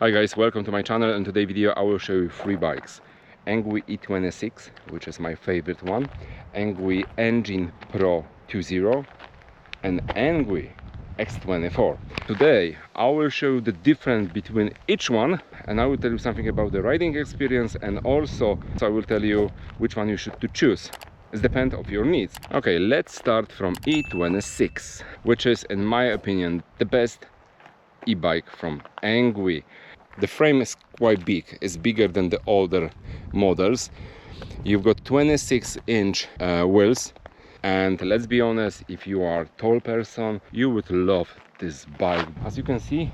Hi guys, welcome to my channel, and today's video I will show you three bikes. ENGWE E26, which is my favorite one, ENGWE Engine Pro 2.0 and ENGWE X24. Today I will show you the difference between each one, and I will tell you something about the riding experience, and also I will tell you which one you should to choose. It depends on your needs. Okay, let's start from E26, which is in my opinion the best e-bike from ENGWE. The frame is quite big, it's bigger than the older models. You've got 26-inch wheels, and let's be honest, if you are a tall person you would love this bike. As you can see,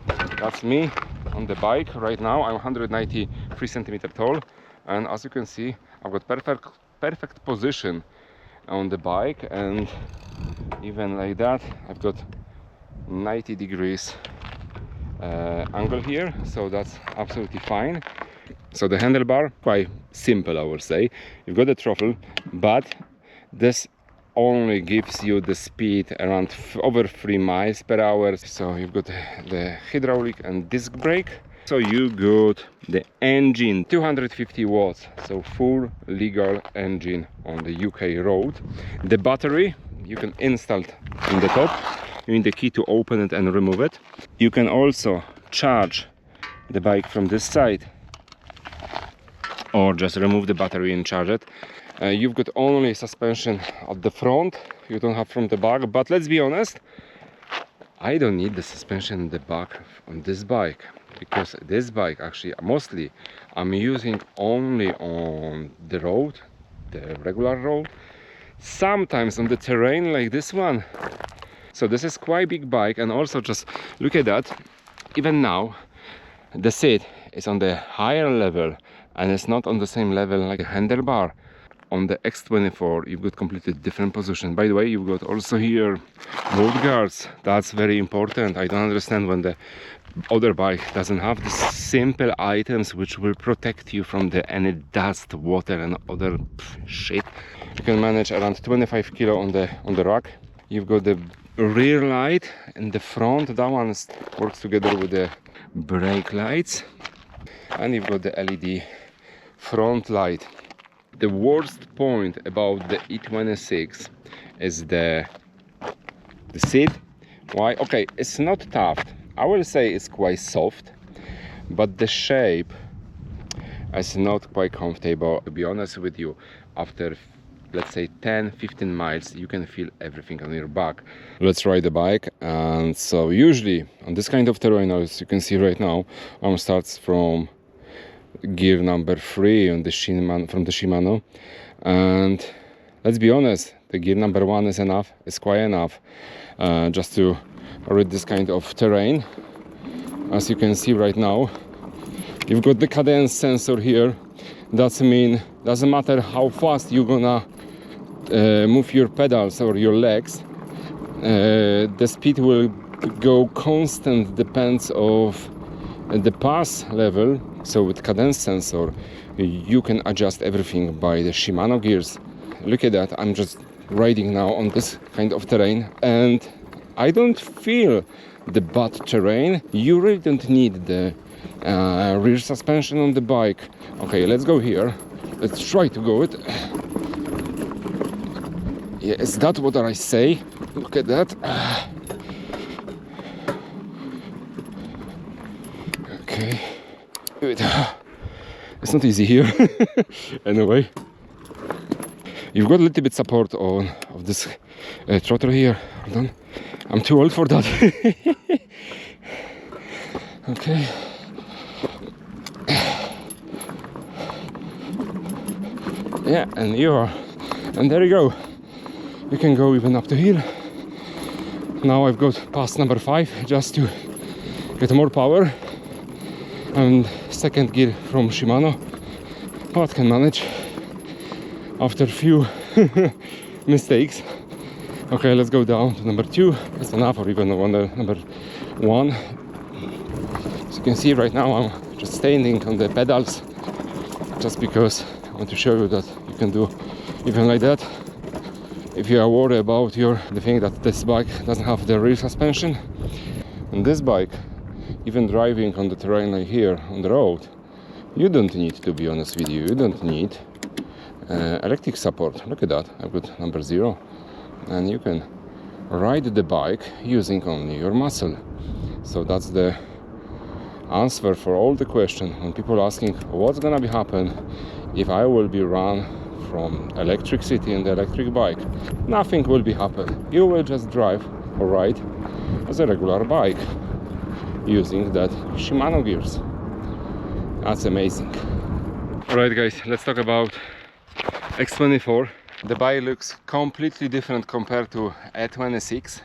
that's me on the bike right now. I'm 193 centimeters tall, and as you can see I've got perfect position on the bike, and even like that I've got 90 degrees angle here, so that's absolutely fine. So the handlebar, quite simple I would say. You've got the throttle, but this only gives you the speed around over 3 miles per hour. So you've got the hydraulic and disc brake. So you got the engine, 250 watts, so full legal engine on the UK road. The battery you can install in the top. You need the key to open it and remove it. You can also charge the bike from this side, or just remove the battery and charge it. You've got only suspension at the front, you don't have from the back, but let's be honest, I don't need the suspension in the back on this bike, because this bike actually mostly I'm using only on the road, the regular road, sometimes on the terrain like this one. So this is quite big bike, and also just look at that. Even now the seat is on the higher level and it's not on the same level like a handlebar. On the X24 you've got completely different position. By the way, you've got also here road guards. That's very important. I don't understand when the other bike doesn't have these simple items which will protect you from any dust, water and other shit. You can manage around 25 kilo on the rack. You've got the rear light in the front, that one works together with the brake lights, and you've got the LED front light. The worst point about the E26 is the seat. Why? Okay, it's not tough, I will say it's quite soft, but the shape is not quite comfortable. To be honest with you, after let's say 10-15 miles you can feel everything on your back. Let's ride the bike. And so usually on this kind of terrain, as you can see right now, arm starts from gear number 3 on the Shimano, and let's be honest, the gear number 1 is enough, it's quite enough just to ride this kind of terrain. As you can see right now, you've got the cadence sensor here. That's mean doesn't matter how fast you're gonna move your pedals or your legs, the speed will go constant, depends of the pass level. So with cadence sensor you can adjust everything by the Shimano gears. Look at that, I'm just riding now on this kind of terrain and I don't feel the bad terrain. You really don't need the rear suspension on the bike. Okay, let's go here, let's try to go it. Yeah, is that what I say? Look at that. Okay, it's not easy here. Anyway, you've got a little bit support of this throttle here. Hold on, I'm too old for that. Okay. Yeah, and there you go. You can go even up to here. Now I've got past number 5 just to get more power, and second gear from Shimano, but can manage after a few mistakes. Okay, let's go down to number 2. That's enough, or even number 1. As you can see right now I'm just standing on the pedals just because I want to show you that you can do even like that. If you are worried about the thing that this bike doesn't have the rear suspension, on this bike even driving on the terrain like here on the road, you don't need, to be honest with you, you don't need electric support. Look at that, I've got number 0, and you can ride the bike using only your muscle. So that's the answer for all the question when people asking what's gonna be happen if I will be run from electricity and the electric bike. Nothing will be happen. You will just drive or ride as a regular bike using that Shimano gears. That's amazing. Alright guys, let's talk about X24. The bike looks completely different compared to A26.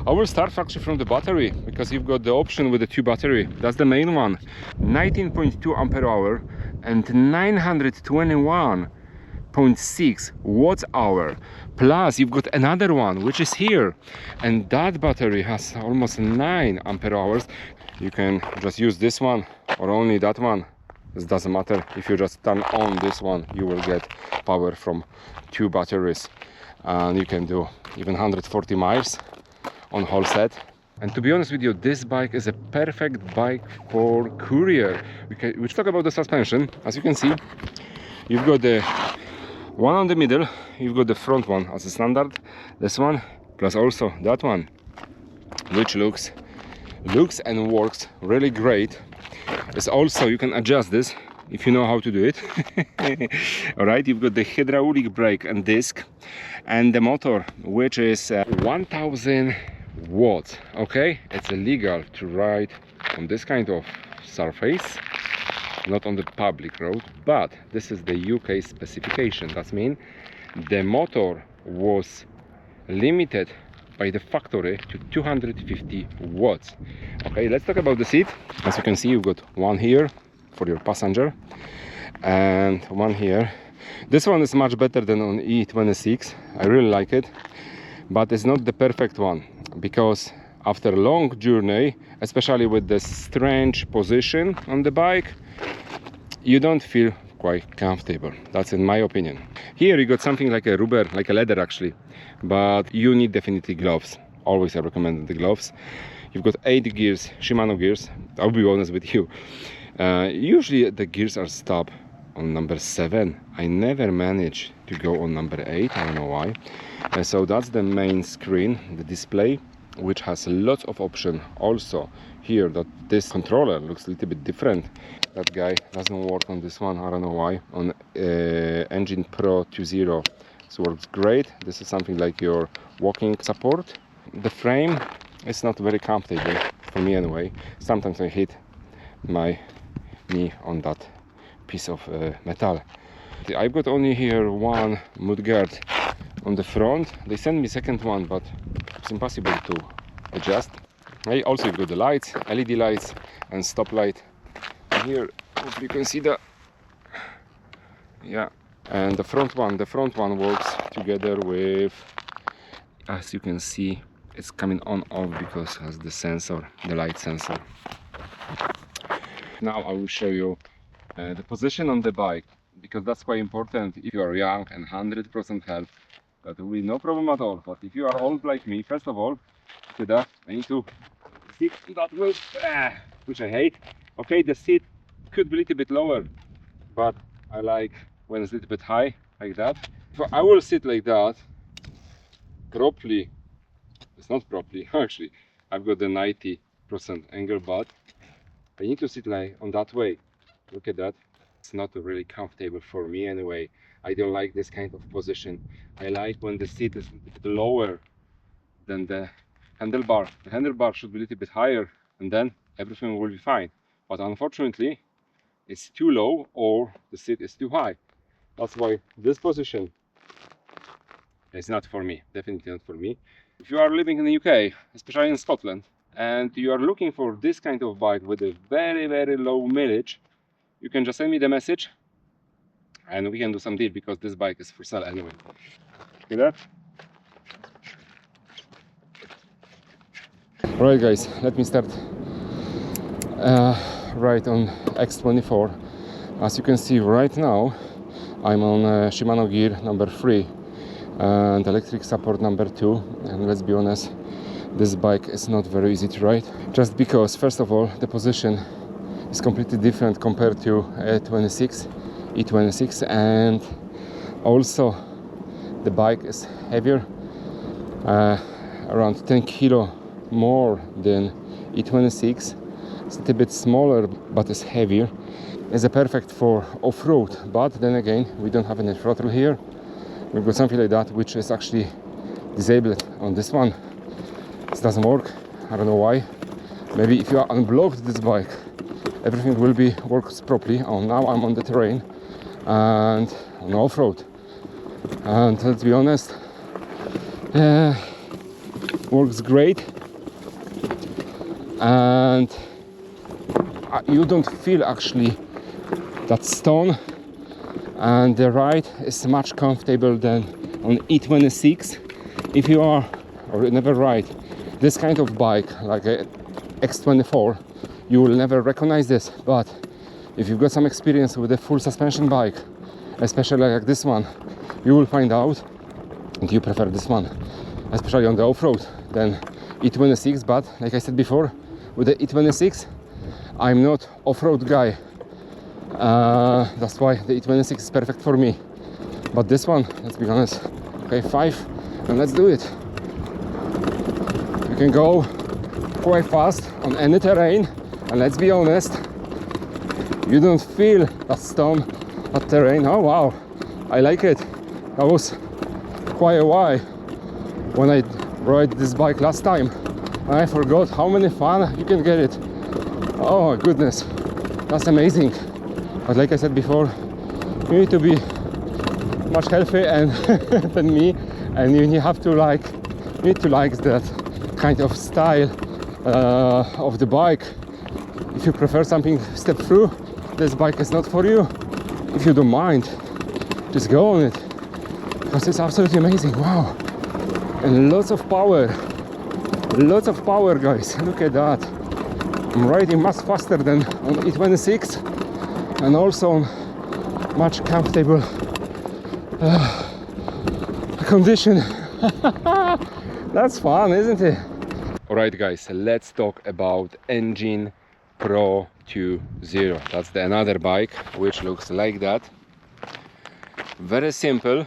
I will start actually from the battery, because you've got the option with the 2 battery. That's the main one. 19.2 ampere hour and 921.6 watt hour. Plus you've got another one which is here, and that battery has almost 9 ampere hours. You can just use this one or only that one. It doesn't matter. If you just turn on this one, you will get power from 2 batteries, and you can do even 140 miles on whole set. And to be honest with you, this bike is a perfect bike for courier. We talk about the suspension. As you can see, you've got the one on the middle, you've got the front one as a standard, this one, plus also that one, which looks and works really great. It's also, you can adjust this if you know how to do it. Alright, you've got the hydraulic brake and disc, and the motor, which is 1000 watts. Okay, it's illegal to ride on this kind of surface, not on the public road, but this is the UK specification. That means the motor was limited by the factory to 250 watts. Okay, let's talk about the seat. As you can see, you've got one here for your passenger and one here. This one is much better than on E26. I really like it, but it's not the perfect one, because after a long journey, especially with the strange position on the bike, you don't feel quite comfortable. That's in my opinion. Here you got something like a rubber, like a leather actually, but you need definitely gloves. Always I recommend the gloves. You've got 8 gears, Shimano gears. I'll be honest with you, usually the gears are stopped on number 7. I never managed to go on number 8. I don't know why. So that's the main screen, the display, which has lots of options. Also here, that this controller looks a little bit different. That guy doesn't work on this one, I don't know why. On Engine Pro 2.0 it works great. This is something like your walking support. The frame is not very comfortable for me anyway. Sometimes I hit my knee on that piece of metal. I've got only here one mudguard on the front. They sent me second one, but it's impossible to adjust. I also got the lights, LED lights and stop light. And here, hope you can see that. Yeah, and the front one works together with, as you can see, it's coming on off because it has the sensor, the light sensor. Now I will show you the position on the bike, because that's quite important. If you are young and 100% health, that will be no problem at all. But if you are old like me, first of all, I need to sit that way, which I hate. Okay, the seat could be a little bit lower, but I like when it's a little bit high, like that. So I will sit like that properly. It's not properly, actually. I've got the 90% angle, but I need to sit like on that way. Look at that. It's not really comfortable for me anyway. I don't like this kind of position. I like when the seat is a bit lower than the handlebar. The handlebar should be a little bit higher, and then everything will be fine. But unfortunately, it's too low or the seat is too high. That's why this position is not for me. Definitely not for me. If you are living in the UK, especially in Scotland, and you are looking for this kind of bike with a very, very low mileage, you can just send me the message and we can do some deal, because this bike is for sale anyway. See that? Alright guys, let me start right on X24. As you can see right now, I'm on Shimano gear number 3 and electric support number 2, and let's be honest, this bike is not very easy to ride, just because first of all the position is completely different compared to E26, and also the bike is heavier, around 10 kilo more than E26. It's a little bit smaller but it's heavier. It's a perfect for off-road, but then again we don't have any throttle here. We've got something like that which is actually disabled on this one. It doesn't work, I don't know why. Maybe if you unblock this bike everything will be works properly. Oh, now I'm on the terrain and on off-road, and let's be honest, works great, and you don't feel actually that stone, and the ride is much comfortable than on E26. If you are or never ride this kind of bike like a X24, you will never recognize this, but if you've got some experience with a full suspension bike, especially like this one, you will find out and you prefer this one, especially on the off-road, than E26. But like I said before, with the E26 I'm not off-road guy, that's why the E26 is perfect for me. But this one, let's be honest, okay, 5, and let's do it. You can go quite fast on any terrain, and let's be honest, you don't feel that stone, that terrain. Oh wow, I like it. That was quite a while when I rode this bike last time, and I forgot how many fun you can get it. Oh my goodness, that's amazing. But like I said before, you need to be much healthier and than me, and you have to need to like that kind of style of the bike. If you prefer something step through, this bike is not for you. If you don't mind, just go on it, because it's absolutely amazing. Wow, and lots of power, guys. Look at that. I'm riding much faster than on E26, and also on much comfortable condition. That's fun, isn't it? Alright guys, let's talk about ENGWE Pro 2.0. That's another bike which looks like that. Very simple.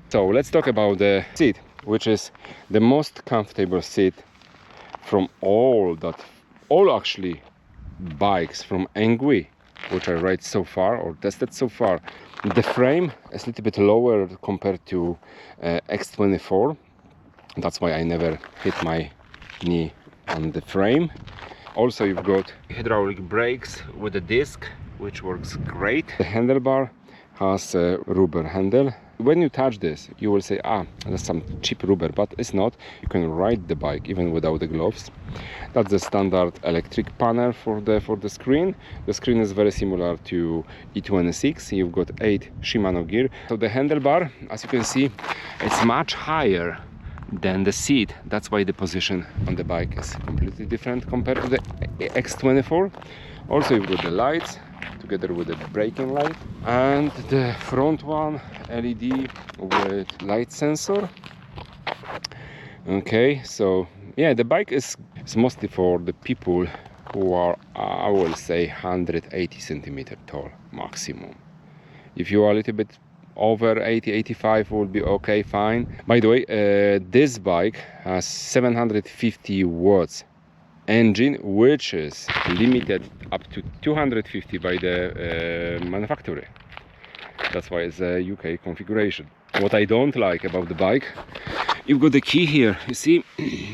So let's talk about the seat, which is the most comfortable seat from all actually bikes from ENGWE which I ride so far or tested so far. The frame is a little bit lower compared to X24. That's why I never hit my knee on the frame. Also, you've got hydraulic brakes with a disc, which works great. The handlebar has a rubber handle. When you touch this, you will say, ah, that's some cheap rubber, but it's not. You can ride the bike even without the gloves. That's the standard electric panel for the screen. The screen is very similar to E26. You've got 8 Shimano gear. So the handlebar, as you can see, it's much higher than the seat. That's why the position on the bike is completely different compared to the X24. Also, you've got the lights together with the braking light, and the front one LED with light sensor. Okay, so yeah, the bike is mostly for the people who are, I will say, 180 centimeter tall maximum. If you are a little bit over 80-85 will be okay, fine. By the way, this bike has 750 watts engine, which is limited up to 250 by the manufacturer. That's why it's a UK configuration. What I don't like about the bike, you've got the key here, you see,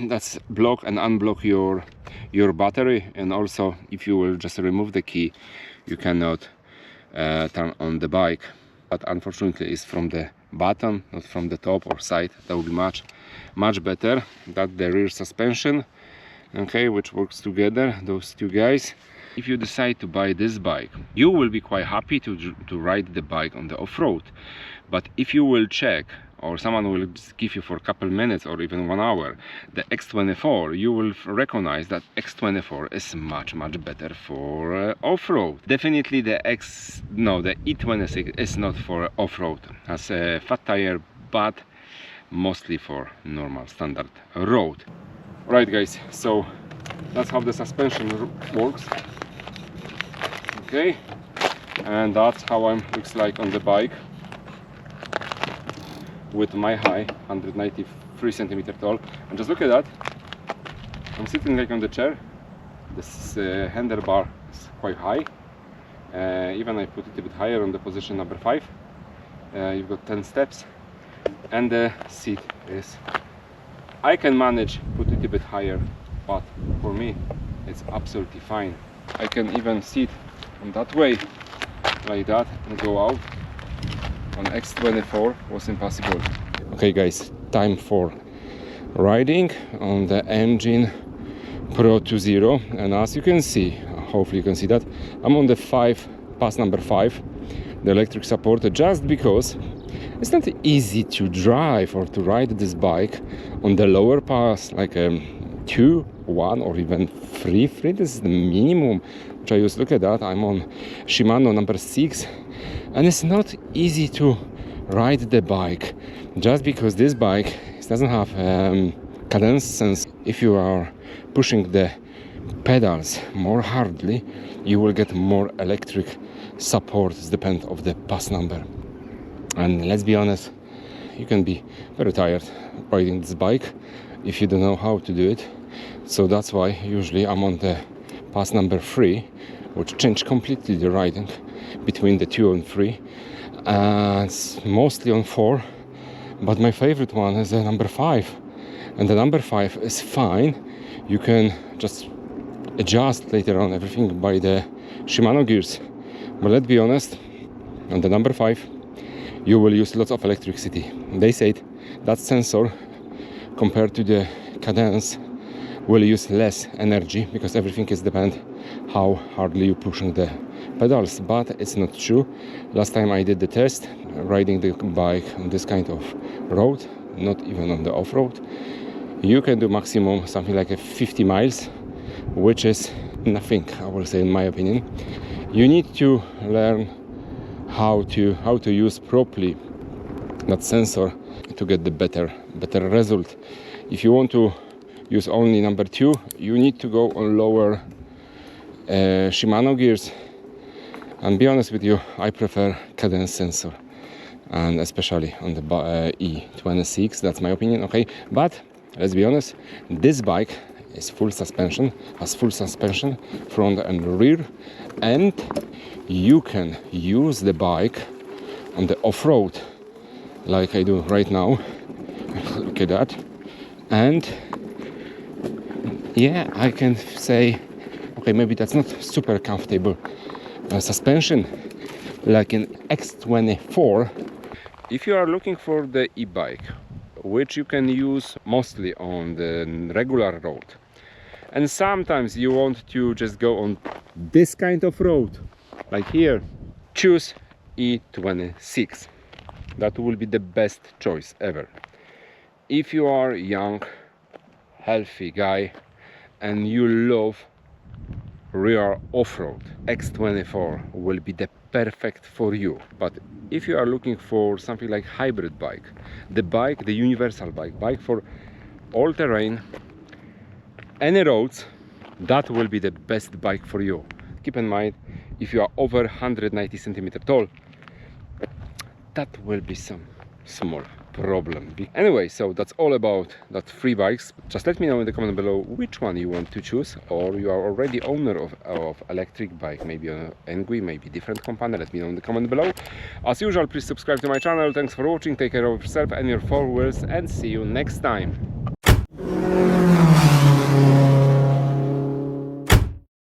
that's block and unblock your battery, and also if you will just remove the key, you cannot turn on the bike. But unfortunately it's from the bottom, not from the top or side. That would be much better. That's the rear suspension, okay, which works together, those two guys. If you decide to buy this bike, you will be quite happy to ride the bike on the off-road. But if you will check, or someone will give you for a couple minutes or even 1 hour, the X24, you will recognize that X24 is much better for off-road. Definitely the E26 is not for off-road. Has a fat tire, but mostly for normal standard road. Right guys, so that's how the suspension works. Okay, and that's how it looks like on the bike with my high 193 centimeter tall. And just look at that, I'm sitting like on the chair. This handlebar is quite high. Even I put it a bit higher on the position number 5. You've got 10 steps, and the seat is, I can manage put it a bit higher, but for me it's absolutely fine. I can even sit on that way like that and go out. On X24 was impossible. Okay guys, time for riding on the engine Pro 2.0, and as you can see, hopefully you can see that, I'm on the pass number 5, the electric support, just because it's not easy to drive or to ride this bike on the lower pass, like 2, 1 or even 3. This is the minimum which I use. Look at that, I'm on Shimano number 6, and it's not easy to ride the bike just because this bike doesn't have cadence sense. If you are pushing the pedals more hardly, you will get more electric support. It depends on the pass number, and let's be honest, you can be very tired riding this bike if you don't know how to do it. So that's why usually I'm on the pass number 3, which changed completely the riding between the 2 and 3, and it's mostly on 4, but my favorite one is the number 5, and the number 5 is fine. You can just adjust later on everything by the Shimano gears, but let's be honest, on the number 5 you will use lots of electricity. They said that sensor compared to the cadence will use less energy because everything is depend how hardly you pushing the pedals, but it's not true. Last time I did the test riding the bike on this kind of road, not even on the off-road, you can do maximum something like 50 miles, which is nothing, I will say, in my opinion. You need to learn how to use properly that sensor to get the better result. If you want to use only number 2, you need to go on lower Shimano gears, and be honest with you, I prefer cadence sensor, and especially on the E26, that's my opinion. Okay, but let's be honest, this bike is full suspension, has full suspension front and rear, and you can use the bike on the off-road like I do right now. Look at that. And yeah, I can say, okay, maybe that's not super comfortable suspension like in X24. If you are looking for the e-bike, which you can use mostly on the regular road, and sometimes you want to just go on this kind of road like here, choose E26. That will be the best choice ever. If you are a young, healthy guy and you love real off-road, X24 will be the perfect for you. But if you are looking for something like hybrid bike, the universal bike for all terrain, any roads, that will be the best bike for you. Keep in mind, if you are over 190 centimeter tall, that will be some small problem. Anyway, so that's all about that 3 bikes. Just let me know in the comment below which one you want to choose, or you are already owner of electric bike, maybe an ENGWE, maybe different company. Let me know in the comment below. As usual, please subscribe to my channel. Thanks for watching, take care of yourself and your 4 wheels, and see you next time.